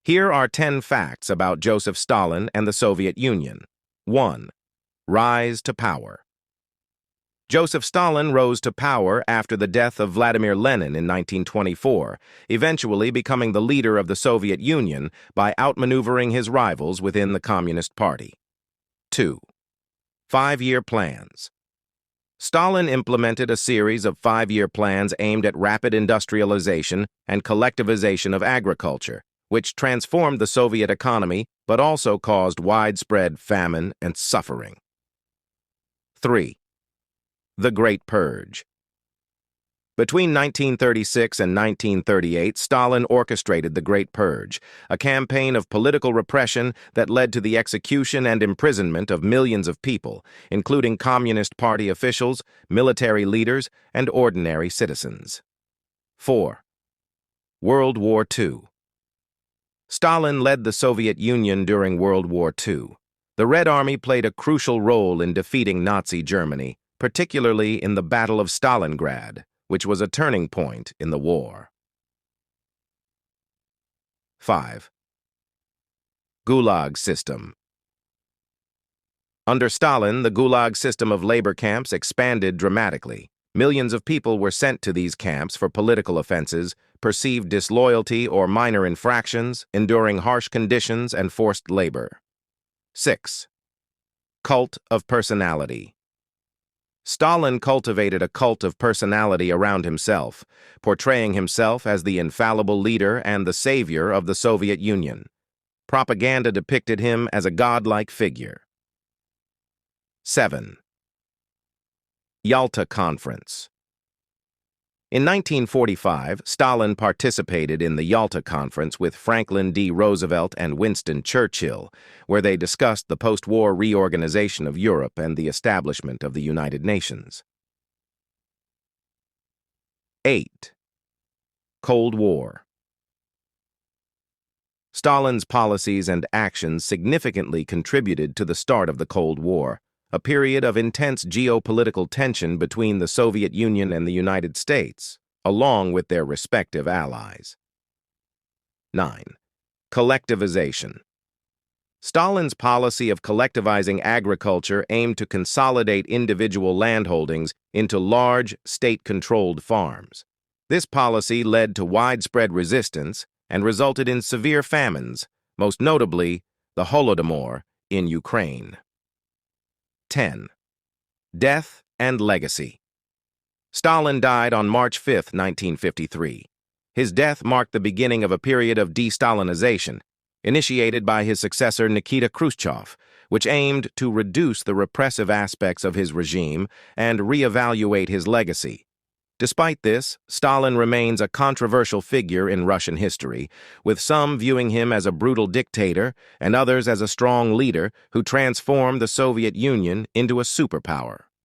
Here are 10 facts about Joseph Stalin and the Soviet Union. 1. Rise to power. Joseph Stalin rose to power after the death of Vladimir Lenin in 1924, eventually becoming the leader of the Soviet Union by outmaneuvering his rivals within the Communist Party. 2. Five-year plans. Stalin implemented a series of five-year plans aimed at rapid industrialization and collectivization of agriculture, which transformed the Soviet economy but also caused widespread famine and suffering. 3. The Great Purge. Between 1936 and 1938, Stalin orchestrated the Great Purge, a campaign of political repression that led to the execution and imprisonment of millions of people, including Communist Party officials, military leaders, and ordinary citizens. 4. World War II. Stalin led the Soviet Union during World War II. The Red Army played a crucial role in defeating Nazi Germany, particularly in the Battle of Stalingrad, which was a turning point in the war. 5. Gulag System. Under Stalin, the Gulag system of labor camps expanded dramatically. Millions of people were sent to these camps for political offenses, perceived disloyalty or minor infractions, enduring harsh conditions and forced labor. 6. Cult of personality. Stalin cultivated a cult of personality around himself, portraying himself as the infallible leader and the savior of the Soviet Union. Propaganda depicted him as a godlike figure. 7. Yalta Conference. In 1945, Stalin participated in the Yalta Conference with Franklin D. Roosevelt and Winston Churchill, where they discussed the post-war reorganization of Europe and the establishment of the United Nations. 8. Cold War. Stalin's policies and actions significantly contributed to the start of the Cold War, a period of intense geopolitical tension between the Soviet Union and the United States, along with their respective allies. 9. Collectivization. Stalin's policy of collectivizing agriculture aimed to consolidate individual landholdings into large, state-controlled farms. This policy led to widespread resistance and resulted in severe famines, most notably the Holodomor in Ukraine. 10. Death and Legacy. Stalin died on March 5, 1953. His death marked the beginning of a period of de-Stalinization, initiated by his successor Nikita Khrushchev, which aimed to reduce the repressive aspects of his regime and reevaluate his legacy. Despite this, Stalin remains a controversial figure in Russian history, with some viewing him as a brutal dictator and others as a strong leader who transformed the Soviet Union into a superpower.